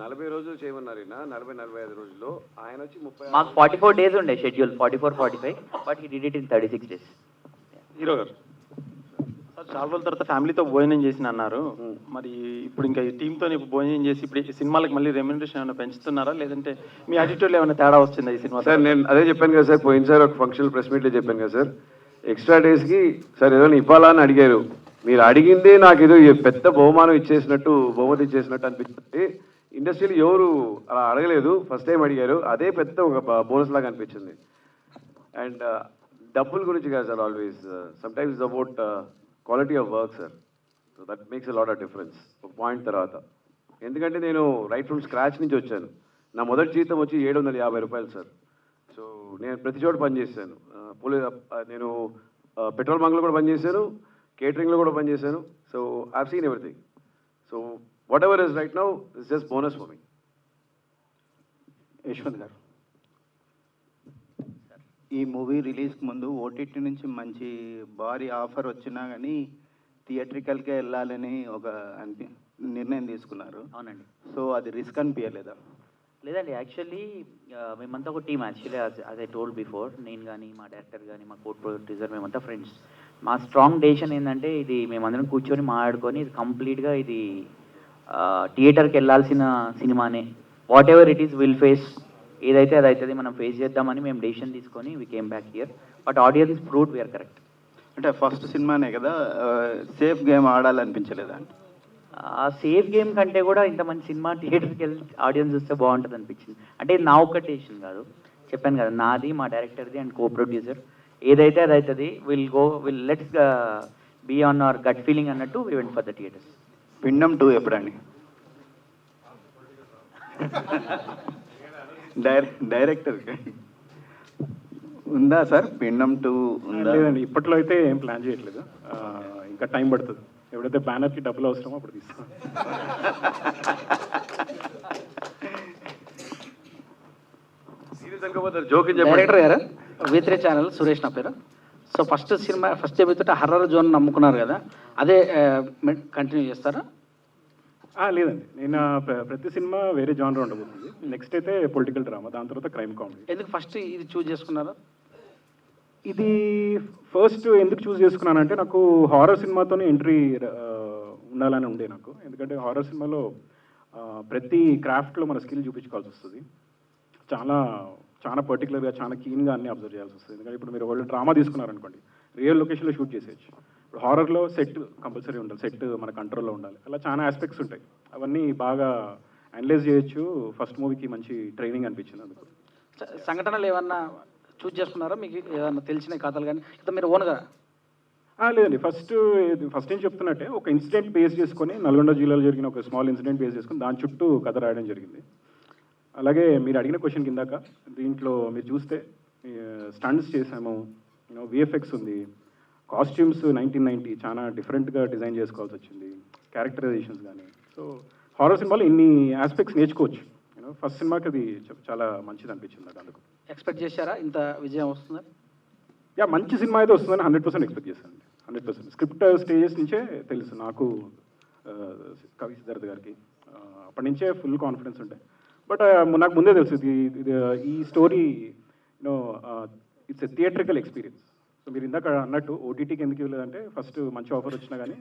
J: 40 రోజులు చేయమన్నారు, 40-45 రోజుల్లో. ఆయన వచ్చి 30.
G: మాకు 44 డేస్ ఉండే schedule, 44-45, but he did it in 36 days.
M: Hero గారు, చాలా రోజుల తర్వాత ఫ్యామిలీతో భోజనం చేసిన అన్నారు. మరి ఇప్పుడు ఇంకా ఈ టీంతో భోజనం చేసి ఇప్పుడు ఈ సినిమాలకు మళ్ళీ రెమ్యునరేషన్ ఏమైనా పెంచుతున్నారా, లేదంటే మీ యాటిట్యూడ్లో ఏమైనా తేడా వస్తుందా ఈ సినిమా?
J: సార్ నేను అదే చెప్పాను కదా సార్, పోయినసారి ఒక ఫంక్షన్ ప్రెస్ మీట్లో చెప్పాను కదా సార్, ఎక్స్ట్రా డేస్కి సార్ ఏదైనా ఇవ్వాలా అని అడిగారు. మీరు అడిగిందే నాకు ఏదో పెద్ద బహుమతి ఇచ్చేసినట్టు అనిపిస్తుంది. ఇండస్ట్రీలో ఎవరు అలా అడగలేదు, ఫస్ట్ టైం అడిగారు. అదే పెద్ద ఒక బోనస్ లాగా అనిపించింది. అండ్ డబ్బుల గురించి కాదు sir, always sometimes about quality of work sir. So that makes a lot of difference ఒక పాయింట్ తర్వాత. ఎందుకంటే నేను రైట్ ఫ్రమ్ స్క్రాచ్ నుంచి వచ్చాను. నా మొదటి జీతం వచ్చి 750 రూపాయలు సార్. సో నేను ప్రతి చోట పనిచేశాను. నేను పెట్రోల్ బంక్లో కూడా పనిచేశాను, కేటరింగ్లో కూడా పనిచేశాను. So I have seen everything. So what ever is right now is just bonus for me.
L: Yashwant గారు,
N: ఈ మూవీ రిలీజ్కి ముందు ఓటీటీ నుంచి మంచి భారీ ఆఫర్ వచ్చినా కానీ థియేట్రికల్కే వెళ్ళాలని ఒక నిర్ణయం తీసుకున్నారు.
G: అవునండి.
N: సో అది రిస్క్ అనిపించలేదా?
G: లేదండి, యాక్చువల్లీ మేమంతా ఒక టీమ్. యాక్చువల్లీ అదే టోల్డ్ బిఫోర్, నేను కానీ మా డైరెక్టర్ కానీ మా కోడ్ ప్రొడ్యూసర్ మేమంతా ఫ్రెండ్స్. మా స్ట్రాంగ్ డెసిషన్ ఏంటంటే ఇది మేమందరం కూర్చొని మాట్లాడుకొని ఇది కంప్లీట్గా ఇది థియేటర్కి వెళ్ళాల్సిన సినిమానే. Whatever it is will face, ఏదైతే అది అవుతుంది, మనం ఫేస్ చేద్దామని మేము డెసిషన్ తీసుకొని we came back here. But audience proved we're correct.
N: అంటే ఫస్ట్ సినిమానే కదా, సేఫ్ గేమ్ ఆడాలనిపించలేదా?
G: ఆ సేఫ్ గేమ్ కంటే కూడా ఇంత మంచి సినిమా థియేటర్కి వెళ్ళి ఆడియన్స్ చూస్తే బాగుంటుంది అనిపించింది. అంటే ఇది నా ఒక్క డెసిషన్ కాదు, చెప్పాను కదా, నాది, మా డైరెక్టర్ది అండ్ కో ప్రొడ్యూసర్. ఏదైతే అది అవుతుంది, will let's be on our gut feeling అన్నట్టు we went for the theatres.
N: Pindam 2 ఎప్పుడండి? డైరెక్టర్ ఉందా సార్ పిండం 2 ఉందా?
H: లేదండి, ఇప్పట్లో అయితే ఏం ప్లాన్ చేయట్లేదు. ఇంకా టైం పడుతుంది. ఎప్పుడైతే బ్యానర్కి డబ్బులు అవసరమో అప్పుడు తీస్తాం.
O: డైరెక్టర్ గారు, V3 ఛానల్ సురేష్ నా పేరు. సో ఫస్ట్ చెబుతుంటే హర్రర్ జోన్ నమ్ముకున్నారు కదా, అదే కంటిన్యూ చేస్తారా?
H: లేదండి, నేను ప్రతి సినిమా వేరే జానర్ ఉండబోతుంది. నెక్స్ట్ అయితే పొలిటికల్ డ్రామా, దాని తర్వాత క్రైమ్ కామెడీ.
O: ఎందుకు ఫస్ట్ ఇది చూస్ చేసుకున్నారు?
H: ఇది ఫస్ట్ ఎందుకు చూస్ చేసుకున్నానంటే నాకు హారర్ సినిమాతోనే ఎంట్రీ ఉండాలని ఉండే నాకు. ఎందుకంటే హారర్ సినిమాలో ప్రతి క్రాఫ్ట్లో మన స్కిల్ చూపించుకోవాల్సి వస్తుంది. చాలా చాలా పర్టికులర్గా, చాలా కీన్గా అన్ని అబ్జర్వ్ చేయాల్సి వస్తుంది. ఎందుకంటే ఇప్పుడు మీరు వాళ్ళు డ్రామా తీసుకున్నారనుకోండి, రియల్ లొకేషన్లో షూట్ చేసేయచ్చు. ఇప్పుడు హారర్లో సెట్ కంపల్సరీ ఉండాలి, సెట్ మన కంట్రోల్లో ఉండాలి. అలా చాలా ఆస్పెక్ట్స్ ఉంటాయి, అవన్నీ బాగా అనలైజ్ చేయొచ్చు. ఫస్ట్ మూవీకి మంచి ట్రైనింగ్ అనిపించింది అందుకు.
O: సంఘటనలు ఏమన్నా చూస్ చేసుకున్నారా? మీకు ఏదన్నా తెలిసిన కథలు కానీ ఇట్లా మీరు ఓన్గా?
H: లేదండి, ఫస్ట్ ఏం చెప్తున్నట్టే ఒక ఇన్సిడెంట్ బేస్ చేసుకొని, నల్గొండ జిల్లాలో జరిగిన ఒక స్మాల్ ఇన్సిడెంట్ బేస్ చేసుకొని దాని చుట్టూ కథ రాయడం జరిగింది. అలాగే మీరు అడిగిన క్వశ్చన్ కిందాక దీంట్లో మీరు చూస్తే స్టంట్స్ చేసాము, విఎఫ్ఎక్స్ ఉంది, కాస్ట్యూమ్స్ 1990 చాలా డిఫరెంట్గా డిజైన్ చేసుకోవాల్సి వచ్చింది, క్యారెక్టరైజేషన్స్ కానీ. సో హారర్ సినిమాలో ఇన్ని ఆస్పెక్ట్స్ నేర్చుకోవచ్చు. ఫస్ట్ సినిమాకి అది చాలా మంచిది అనిపించింది నాకు. అందుకు
O: ఎక్స్పెక్ట్ చేశారా ఇంత విజయం వస్తుందని?
H: మంచి సినిమా అయితే వస్తుందని 100% ఎక్స్పెక్ట్ చేశాను. 100%. స్క్రిప్ట్ స్టేజెస్ నుంచే తెలుసు నాకు, కవి సిద్ధార్థ్ గారికి అప్పటి నుంచే ఫుల్ కాన్ఫిడెన్స్ ఉంటాయి. బట్ నాకు ముందే తెలుసు ఈ story it's a theatrical experience. So మీరు ఇందాక అన్నట్టు ఓటీటీకి ఎందుకు ఇవ్వలేదంటే, ఫస్ట్ మంచి ఆఫర్ వచ్చినా కానీ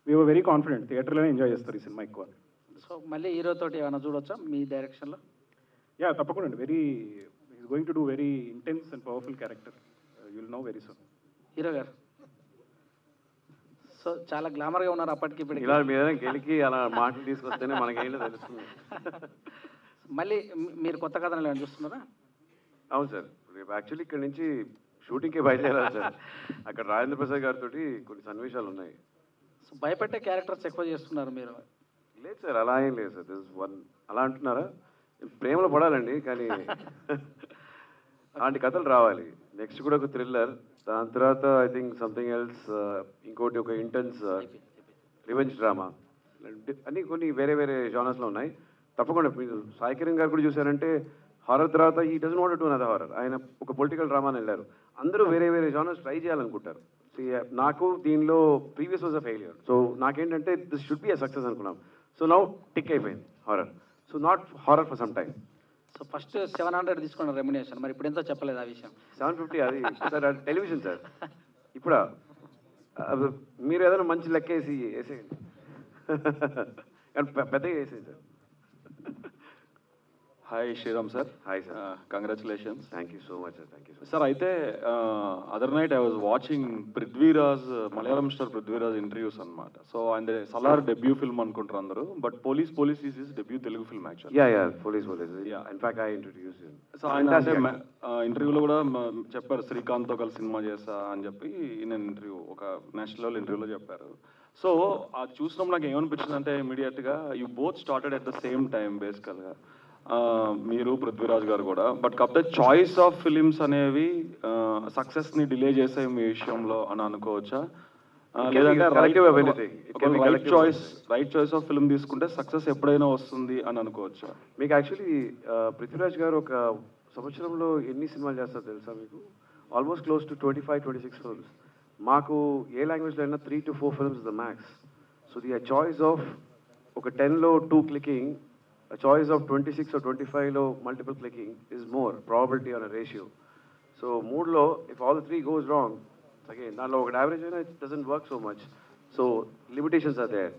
H: వీఆర్ వెరీ కాన్ఫిడెంట్ థియేటర్లోనే ఎంజాయ్ చేస్తారు ఈ సినిమా ఎక్కువ.
O: సో మళ్ళీ హీరోతోటి ఏమైనా చూడొచ్చా మీ డైరెక్షన్లో?
H: తప్పకుండా అండి. Is going to do very intense and powerful character. You will know very soon.
O: Hero గారు సో చాలా గ్లామర్గా ఉన్నారు అప్పటికి ఇప్పటికి.
J: ఇలా మీద గెలికి అలా మాటలు తీసుకొస్తేనే మనకేంటో తెలుస్తుంది.
O: మళ్ళీ మీరు కొత్త కథలు ఏమైనా చూస్తున్నారా?
J: అవును సార్, రేపు యాక్చువల్లీ ఇక్కడ నుంచి షూటింగ్కే బయలుదేరాలి సార్. అక్కడ రాజేంద్ర ప్రసాద్ గారితో కొన్ని సన్నివేశాలు ఉన్నాయి.
O: సో భయపెట్టే క్యారెక్టర్స్ ఎక్కువ చేస్తున్నారు మీరు?
J: లేదు సార్, అలా ఏం లేదు సార్. దిస్ వన్ అలా అంటున్నారా? ప్రేమలో పడాలండి, కానీ అలాంటి కథలు రావాలి. నెక్స్ట్ కూడా ఒక థ్రిల్లర్, దాని తర్వాత ఐ థింక్ సంథింగ్ ఎల్స్, ఇంకోటి ఒక ఇంటెన్స్ రివెంజ్ డ్రామా, అన్నీ కొన్ని వేరే వేరే జానర్స్లో ఉన్నాయి. తప్పకుండా మీరు సాయి కిరణ్ గారు కూడా చూసారంటే హారర్ తర్వాత ఈ doesn't want to another horror. ఆయన ఒక పొలిటికల్ డ్రామాని వెళ్ళారు. అందరూ వేరే వేరే జానర్స్ ట్రై చేయాలనుకుంటారు. నాకు దీనిలో previous was a failure. So నాకేంటంటే this should be a success అనుకున్నాం. సో నౌ టిక్ అయిపోయింది horror. So not horror for some time.
O: So first 700 తీసుకున్న రెమ్యునేషన్, మరి ఇప్పుడు ఎంతో చెప్పలేదు ఆ విషయం.
J: 750 అది సార్, అది టెలివిజన్ సార్. ఇప్పుడు మీరు ఏదైనా మంచి లెక్క వేసేయండి, కానీ పెద్దగా వేసేయండి sir.
P: Hi Sriram sir.
J: Hi sir,
P: congratulations.
J: Thank you so much sir. Thank you
P: sir. అయితే other night I was watching Prithviraj, Malayalam star Prithviraj interviews అనమాట. సో ఆయన సలార్ డెబ్యూ ఫిల్మ్ అనుకుంటారు అందరూ, but police is his debut Telugu film actually.
J: Police in fact I introduce him.
P: So ఆయన ఇంటర్వ్యూలో కూడా చెప్పారు శ్రీకాంత్తో కలిసి సినిమా చేస్తా అని చెప్పి నేను ఒక నేషనల్ లెవెల్ ఇంటర్వ్యూలో చెప్పారు. సో అది చూసినప్పుడు నాకు ఏమనిపించింది అంటే ఇమీడియట్గా you both started at the same time బేసికల్గా, మీరు పృథ్వీరాజ్ గారు కూడా. బట్ కాకపోతే చాయిస్ ఆఫ్ ఫిలిమ్స్ అనేవి సక్సెస్ని డిలే చేసాయి మీ విషయంలో అని అనుకోవచ్చా? లేదంటే రైట్ చాయిస్ ఆఫ్ ఫిల్మ్ తీసుకుంటే సక్సెస్ ఎప్పుడైనా వస్తుంది అని అనుకోవచ్చా?
J: మీకు యాక్చువల్లీ పృథ్వీరాజ్ గారు ఒక సంవత్సరంలో ఎన్ని సినిమాలు చేస్తారో తెలుసా మీకు? Almost close to 25-26 films. మాకు ఏ లాంగ్వేజ్లో అయినా 3 to 4 films the max. So the choice of ఒక 10లో 2 clicking a choice of 26 or 25 లో multiple clicking is more probability on a ratio. So మూడులో if all the three goes wrong, again దానిలో ఒక average అయినా it doesn't work so much. So limitations are there.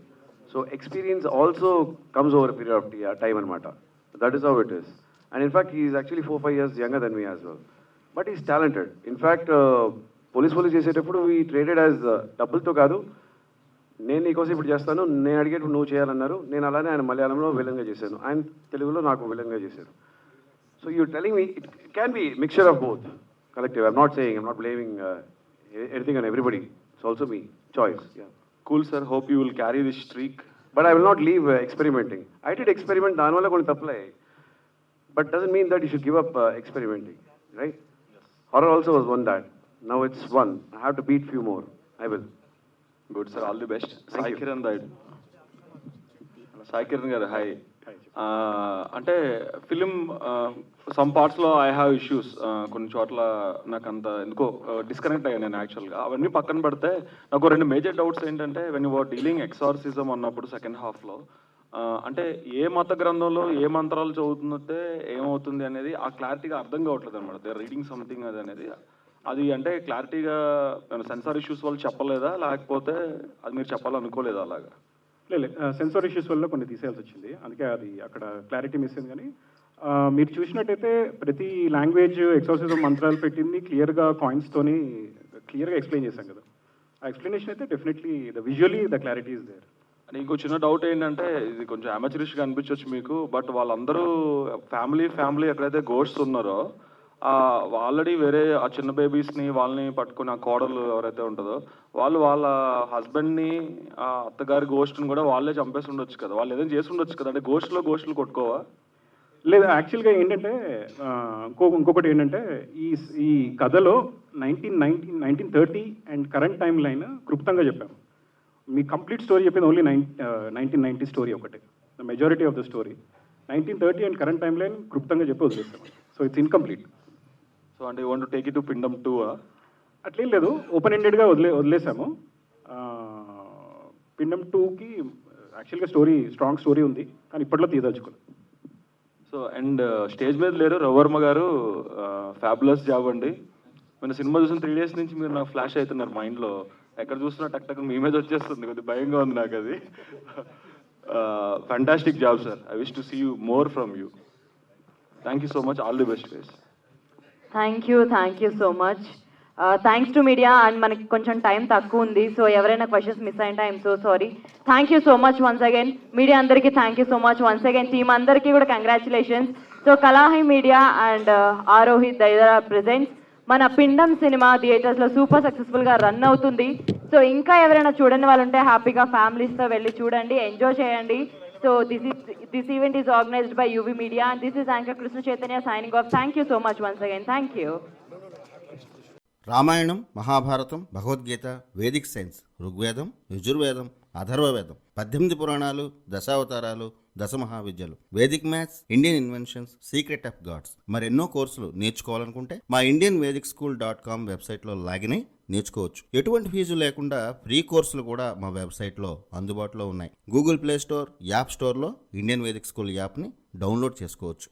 J: So experience also comes over a period of time anamata. That is how it is. And in fact he is actually 4-5 years younger than me as well. But he is talented. In fact police చేసేటప్పుడు we traded as డబ్బులతో కాదు, నేను నీకోసం ఇప్పుడు చేస్తాను, నేను అడిగేటప్పుడు నువ్వు చేయాలన్నారు, నేను అలానే ఆయన మలయాళంలో విలన్గా చేశాను, ఆయన తెలుగులో నాకు విలన్గా చేశారు. So you telling me it can be mixture of both collective. I'm not saying, I'm not blaming anything on everybody. It's also me choice. Yeah.
P: Cool sir, hope you will carry this streak.
J: But I will not leave experimenting. I did experiment దాని వల్ల కొన్ని తప్పులే, but doesn't mean that you should give up experimenting, right? Yes. Horror also was one that. Now it's one. I have to beat few more. I will.
P: Good sir, all the best. Sai Kiran Daidu. Sai Kiran garu, hi. అంటే ఫిలిం సమ్ పార్ట్స్లో ఐ హ్యావ్ ఇష్యూస్, కొన్ని చోట్ల నాకు అంత ఎందుకో డిస్కనెక్ట్ అయ్యాను నేను యాక్చువల్గా. అవన్నీ పక్కన పెడితే నాకు 2 మేజర్ డౌట్స్ ఏంటంటే, when you are dealing exorcism అన్నప్పుడు సెకండ్ హాఫ్లో అంటే ఏ మత గ్రంథంలో ఏ మంత్రాలు చదువుతుందంటే ఏమవుతుంది అనేది ఆ క్లారిటీగా అర్థం కావట్లేదు అనమాట. దే ఆర్ రీడింగ్ సంథింగ్ అది అనేది, అది అంటే క్లారిటీగా సెన్సార్ ఇష్యూస్ వల్ల చెప్పలేదా, లేకపోతే అది మీరు చెప్పాలనుకోలేదా అలాగా?
H: లేదు, సెన్సార్ ఇష్యూస్ వల్ల కొన్ని తీసేయాల్సి వచ్చింది, అందుకే అది అక్కడ క్లారిటీ మిస్ అయింది. కానీ మీరు చూసినట్టయితే ప్రతి లాంగ్వేజ్ ఎక్సార్సిజం మంత్రాలు పెట్టింది క్లియర్గా కాయిన్స్తోని క్లియర్గా ఎక్స్ప్లెయిన్ చేశాం కదా. ఆ ఎక్స్ప్లెనేషన్ అయితే definitely visually the clarity is there.
P: And ఇంకో చిన్న డౌట్ ఏంటంటే, ఇది కొంచెం అమాచరిష్గా అనిపించవచ్చు మీకు, బట్ వాళ్ళందరూ ఫ్యామిలీ ఎక్కడైతే గోస్ట్స్ ఉన్నారో ఆల్రెడీ వేరే ఆ చిన్న బేబీస్ని వాళ్ళని పట్టుకుని ఆ కోడలు ఎవరైతే ఉంటుందో వాళ్ళు వాళ్ళ హస్బెండ్ని ఆ అత్తగారి గోస్ట్ని కూడా వాళ్ళే చంపేసి ఉండొచ్చు కదా, వాళ్ళు ఏదైనా చేసి ఉండొచ్చు కదా. అంటే గోస్టులు కొట్టుకోవా?
H: లేదు, యాక్చువల్గా ఏంటంటే ఇంకొకటి ఏంటంటే ఈ కథలో 1930 అండ్ కరెంట్ టైం లైన్ క్లుప్తంగా చెప్పాము. మీ కంప్లీట్ స్టోరీ చెప్పింది ఓన్లీ 1990 స్టోరీ ఒకటే. The majority of the story 1930 and current time line క్లుప్తంగా చెప్పి వదిలేస్తాం. So it's incomplete.
P: సో అంటే you want to take it to పిండం 2?
H: అట్లేం లేదు, ఓపెన్ ఎండెడ్గా వదిలేసాము. పిండం 2కి యాక్చువల్గా స్ట్రాంగ్ స్టోరీ ఉంది, కానీ ఇప్పట్లో తీయదలుచుకోలేదు.
P: సో అండ్ స్టేజ్ మీద లేరు రవివర్మ గారు, ఫ్యాబులస్ జాబ్ అండి. మన సినిమా చూసిన 3 days నుంచి మీరు నాకు ఫ్లాష్ అవుతున్నారు మైండ్లో, ఎక్కడ చూసినా టక్ మీ మీద వచ్చేస్తుంది, కొద్దిగా భయంగా ఉంది నాకు అది. Fantastic job sir, I wish to see you more from you. Thank you so much, all the best guys.
F: Thank you so much. Thanks to media. And మనకి కొంచెం టైం తక్కువ ఉంది, సో ఎవరైనా క్వశ్చన్స్ మిస్ అయింటే I'm so sorry. Thank you so much once again media అందరికీ. Thank you so much once again team అందరికీ కూడా congratulations. So Kalahi media and Arohit దైదరా ప్రెజెంట్స్ మన పిండం సినిమా థియేటర్స్లో సూపర్ సక్సెస్ఫుల్గా రన్ అవుతుంది. సో ఇంకా ఎవరైనా చూడని వాళ్ళు ఉంటే హ్యాపీగా ఫ్యామిలీస్తో వెళ్ళి చూడండి, ఎంజాయ్ చేయండి. So this event is organized by UV Media and this is Anchor Krishna Chaitanya signing off. Thank you so much once again. Thank you.
Q: Ramayanam, Mahabharatam, Bhagavadgita, Vedic science, Rigvedam, Yajurvedam, Atharvavedam, 18 పురాణాలు, దశావతారాలు, 10 మహావిద్యలు, Vedic maths, Indian inventions, secret of gods, మరెన్నో కోర్సులు నేర్చుకోవాలనుకుంటే మా indianvedicSchool.com వెబ్సైట్లో లాగిన్ అయి నేర్చుకోవచ్చు. ఎటువంటి ఫీజు లేకుండా ఫ్రీ కోర్సులు కూడా మా వెబ్సైట్లో అందుబాటులో ఉన్నాయి. గూగుల్ ప్లే స్టోర్, యాప్ స్టోర్లో ఇండియన్ వేదిక్ స్కూల్ యాప్ని డౌన్లోడ్ చేసుకోవచ్చు.